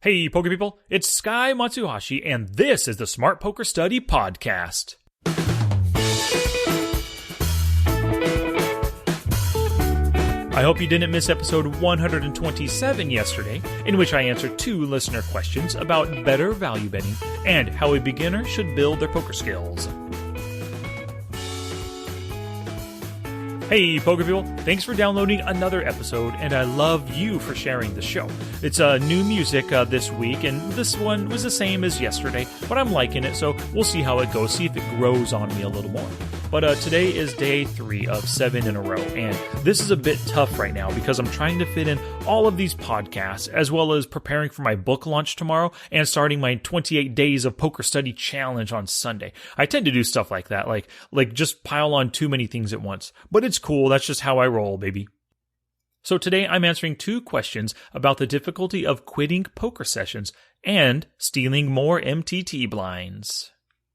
Hey, poker people, it's Sky Matsuhashi, and this is the Smart Poker Study Podcast. I hope you didn't miss episode 127 yesterday, in which I answered 2 listener questions about better value betting and how a beginner should build their poker skills. Hey, poker people, thanks for downloading another episode, and I love you for sharing the show. It's new music this week, and this one was the same as yesterday, but I'm liking it, so we'll see how it goes, see if it grows on me a little more. But today is day 3 of 7 in a row, and this is a bit tough right now because I'm trying to fit in all of these podcasts, as well as preparing for my book launch tomorrow and starting my 28 days of poker study challenge on Sunday. I tend to do stuff like that, like just pile on too many things at once. But it's cool, that's just how I roll, baby. So today I'm answering 2 questions about the difficulty of quitting poker sessions and stealing more MTT blinds.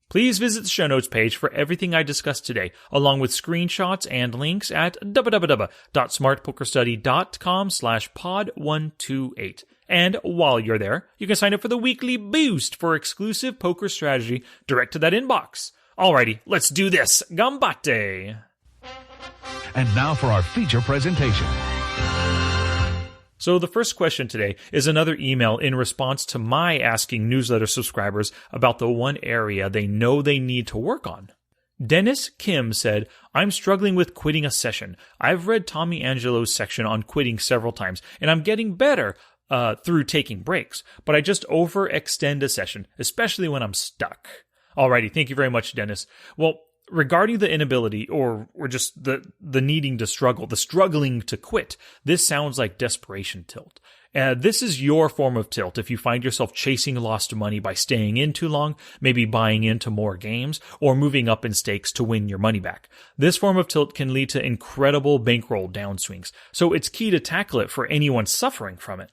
Please visit the show notes page for everything I discussed today, along with screenshots and links at www.smartpokerstudy.com/pod128. And while you're there, you can sign up for the weekly boost for exclusive poker strategy direct to that inbox. Alrighty, let's do this. Gambate! And now for our feature presentation. So the first question today is another email in response to my asking newsletter subscribers about the one area they know they need to work on. Dennis Kim said, I'm struggling with quitting a session. I've read Tommy Angelo's section on quitting several times, and I'm getting better through taking breaks, but I just overextend a session, especially when I'm stuck. Alrighty, thank you very much, Dennis. Well, regarding the inability or just the needing to struggle, the struggling to quit, this sounds like desperation tilt. This is your form of tilt if you find yourself chasing lost money by staying in too long, maybe buying into more games, or moving up in stakes to win your money back. This form of tilt can lead to incredible bankroll downswings, so it's key to tackle it for anyone suffering from it.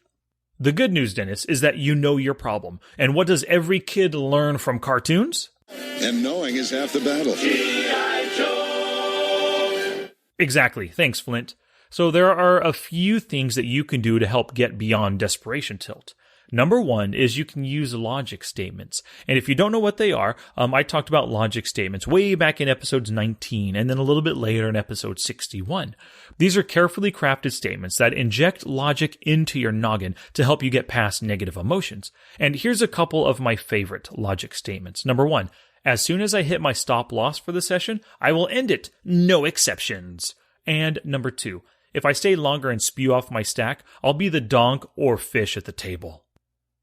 The good news, Dennis, is that you know your problem. And what does every kid learn from cartoons? And knowing is half the battle. G.I. Joe! Exactly. Thanks, Flint. So there are a few things that you can do to help get beyond desperation tilt. Number 1 is you can use logic statements. And if you don't know what they are, I talked about logic statements way back in episodes 19 and then a little bit later in episode 61. These are carefully crafted statements that inject logic into your noggin to help you get past negative emotions. And here's a couple of my favorite logic statements. Number 1, as soon as I hit my stop loss for the session, I will end it. No exceptions. And number 2, if I stay longer and spew off my stack, I'll be the donk or fish at the table.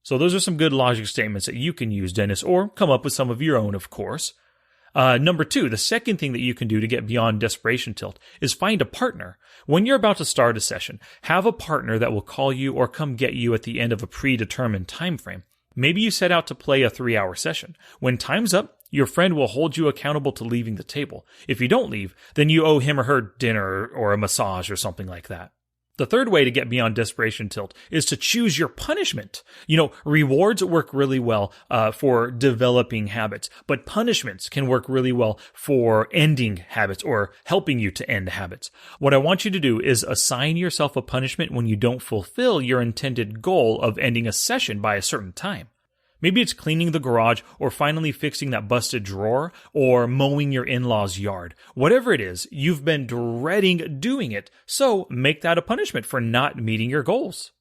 So those are some good logic statements that you can use, Dennis, or come up with some of your own, of course. Number 2, the second thing that you can do to get beyond desperation tilt is find a partner. When you're about to start a session, have a partner that will call you or come get you at the end of a predetermined time frame. Maybe you set out to play a 3-hour session. When time's up, your friend will hold you accountable to leaving the table. If you don't leave, then you owe him or her dinner or a massage or something like that. The third way to get beyond desperation tilt is to choose your punishment. Rewards work really well for developing habits, but punishments can work really well for ending habits or helping you to end habits. What I want you to do is assign yourself a punishment when you don't fulfill your intended goal of ending a session by a certain time. Maybe it's cleaning the garage or finally fixing that busted drawer or mowing your in-laws' yard. Whatever it is, you've been dreading doing it, so make that a punishment for not meeting your goals.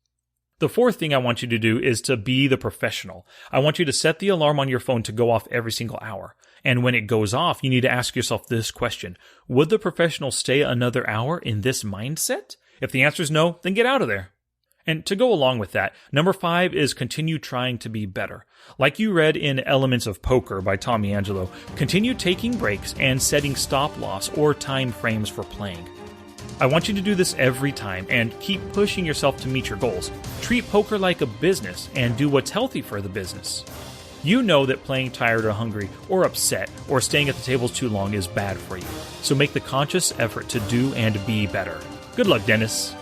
The fourth thing I want you to do is to be the professional. I want you to set the alarm on your phone to go off every single hour. And when it goes off, you need to ask yourself this question. Would the professional stay another hour in this mindset? If the answer is no, then get out of there. And to go along with that, number 5 is continue trying to be better. Like you read in Elements of Poker by Tommy Angelo, continue taking breaks and setting stop loss or time frames for playing. I want you to do this every time and keep pushing yourself to meet your goals. Treat poker like a business and do what's healthy for the business. You know that playing tired or hungry or upset or staying at the tables too long is bad for you. So make the conscious effort to do and be better. Good luck, Dennis.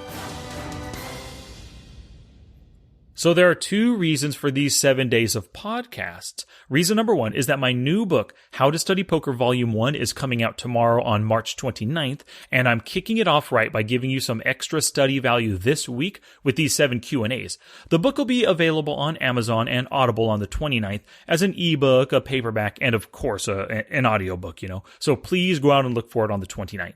So there are two reasons for these 7 days of podcasts. Reason number one is that my new book, How to Study Poker Volume 1, is coming out tomorrow on March 29th, and I'm kicking it off right by giving you some extra study value this week with these 7 Q&As. The book will be available on Amazon and Audible on the 29th as an ebook, a paperback, and of course an audiobook, So please go out and look for it on the 29th.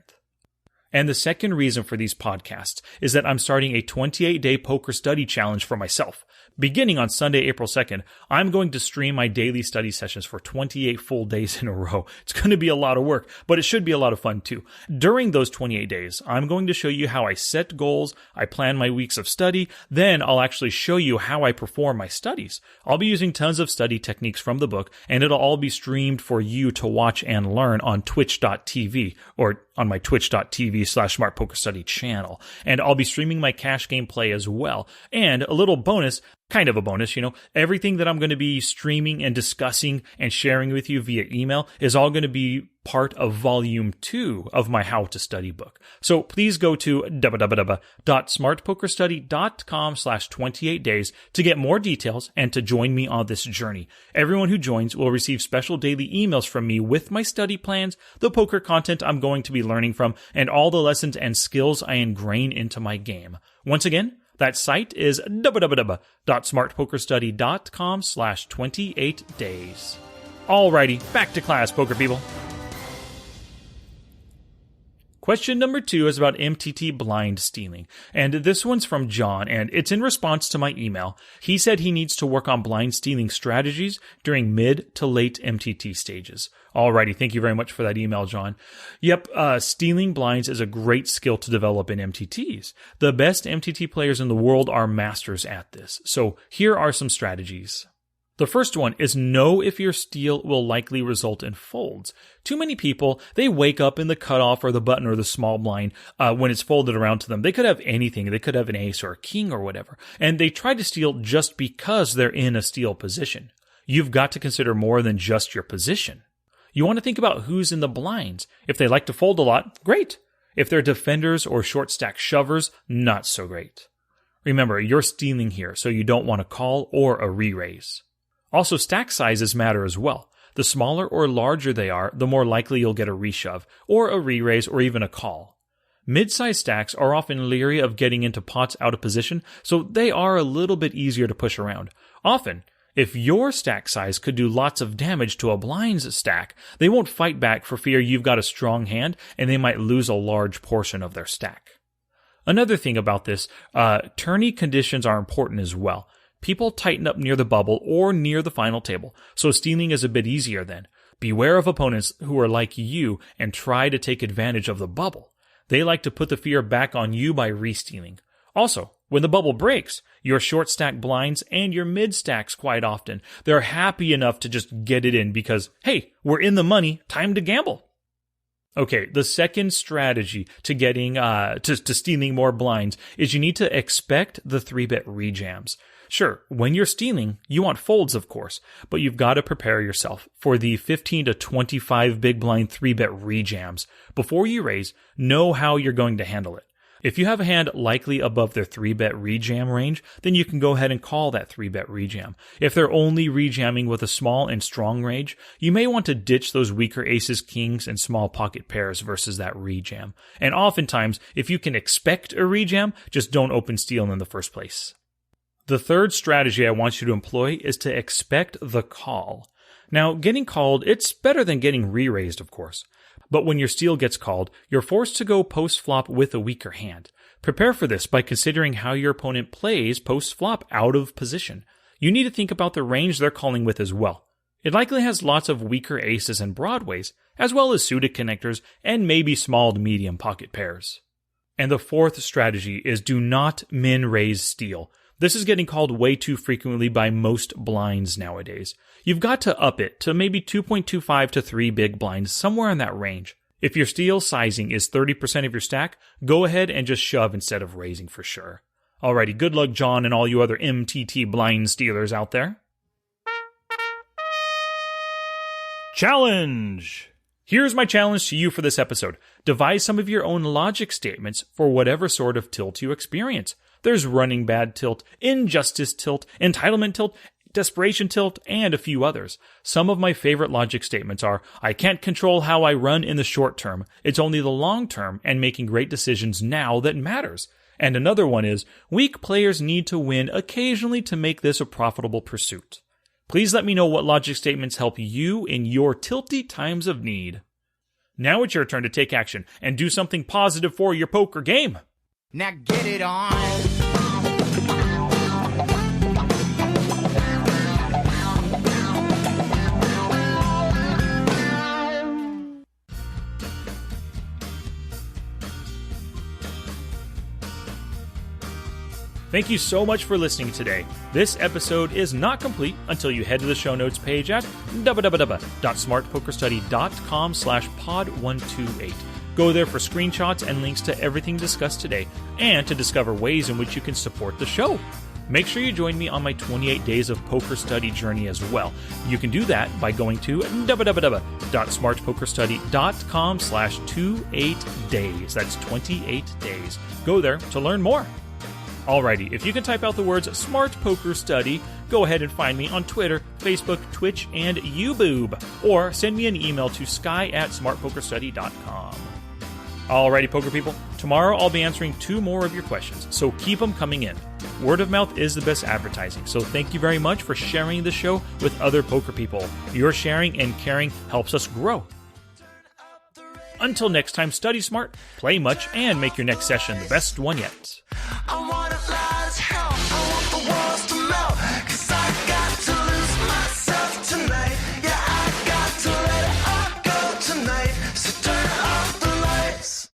And the second reason for these podcasts is that I'm starting a 28-day poker study challenge for myself. Beginning on Sunday, April 2nd, I'm going to stream my daily study sessions for 28 full days in a row. It's going to be a lot of work, but it should be a lot of fun too. During those 28 days, I'm going to show you how I set goals, I plan my weeks of study, then I'll actually show you how I perform my studies. I'll be using tons of study techniques from the book, and it'll all be streamed for you to watch and learn on twitch.tv, or on my twitch.tv/smartpokerstudy channel. And I'll be streaming my cash game play as well. And a little bonus, kind of a bonus, everything that I'm going to be streaming and discussing and sharing with you via email is all going to be part of Volume 2 of my How to Study book. So please go to www.smartpokerstudy.com/28days to get more details and to join me on this journey. Everyone who joins will receive special daily emails from me with my study plans, the poker content I'm going to be learning from, and all the lessons and skills I ingrain into my game. Once again, that site is www.smartpokerstudy.com/28days. Alrighty, back to class, poker people. Question number 2 is about MTT Blind Stealing, and this one's from John, and it's in response to my email. He said he needs to work on blind stealing strategies during mid to late MTT stages. Alrighty, thank you very much for that email, John. Yep, stealing blinds is a great skill to develop in MTTs. The best MTT players in the world are masters at this, so here are some strategies. The first one is know if your steal will likely result in folds. Too many people, they wake up in the cutoff or the button or the small blind when it's folded around to them. They could have anything. They could have an ace or a king or whatever. And they try to steal just because they're in a steal position. You've got to consider more than just your position. You want to think about who's in the blinds. If they like to fold a lot, great. If they're defenders or short stack shovers, not so great. Remember, you're stealing here, so you don't want to call or a re-raise. Also, stack sizes matter as well. The smaller or larger they are, the more likely you'll get a reshove, or a re-raise, or even a call. Mid-sized stacks are often leery of getting into pots out of position, so they are a little bit easier to push around. Often, if your stack size could do lots of damage to a blind's stack, they won't fight back for fear you've got a strong hand, and they might lose a large portion of their stack. Another thing about this, tourney conditions are important as well. People tighten up near the bubble or near the final table, so stealing is a bit easier then. Beware of opponents who are like you and try to take advantage of the bubble. They like to put the fear back on you by re-stealing. Also, when the bubble breaks, your short stack blinds and your mid stacks quite often, they're happy enough to just get it in because, hey, we're in the money, time to gamble. Okay, the second strategy to getting to stealing more blinds is you need to expect the 3-bet rejams. Sure, when you're stealing, you want folds, of course, but you've got to prepare yourself for the 15 to 25 big blind 3-bet rejams. Before you raise, know how you're going to handle it. If you have a hand likely above their 3-bet rejam range, then you can go ahead and call that 3-bet rejam. If they're only rejamming with a small and strong range, you may want to ditch those weaker aces, kings, and small pocket pairs versus that rejam. And oftentimes, if you can expect a rejam, just don't open steal in the first place. The third strategy I want you to employ is to expect the call. Now, getting called, it's better than getting re-raised, of course. But when your steal gets called, you're forced to go post-flop with a weaker hand. Prepare for this by considering how your opponent plays post-flop out of position. You need to think about the range they're calling with as well. It likely has lots of weaker aces and broadways, as well as suited connectors and maybe small to medium pocket pairs. And the fourth strategy is do not min-raise steal. This is getting called way too frequently by most blinds nowadays. You've got to up it to maybe 2.25 to 3 big blinds, somewhere in that range. If your steal sizing is 30% of your stack, go ahead and just shove instead of raising for sure. Alrighty, good luck, John, and all you other MTT blind stealers out there. Challenge! Here's my challenge to you for this episode. Devise some of your own logic statements for whatever sort of tilt you experience. There's running bad tilt, injustice tilt, entitlement tilt, desperation tilt, and a few others. Some of my favorite logic statements are, I can't control how I run in the short term. It's only the long term and making great decisions now that matters. And another one is, weak players need to win occasionally to make this a profitable pursuit. Please let me know what logic statements help you in your tilty times of need. Now it's your turn to take action and do something positive for your poker game. Now get it on. Thank you so much for listening today. This episode is not complete until you head to the show notes page at www.smartpokerstudy.com/pod128. Go there for screenshots and links to everything discussed today, and to discover ways in which you can support the show. Make sure you join me on my 28 days of poker study journey as well. You can do that by going to www.smartpokerstudy.com/28days. That's 28 days. Go there to learn more. Alrighty, if you can type out the words Smart Poker Study, go ahead and find me on Twitter, Facebook, Twitch, and YouBoob, or send me an email to sky@smartpokerstudy.com. Alrighty, poker people, tomorrow I'll be answering 2 more of your questions, so keep them coming in. Word of mouth is the best advertising, so thank you very much for sharing the show with other poker people. Your sharing and caring helps us grow. Until next time, study smart, play much, and make your next session the best one yet.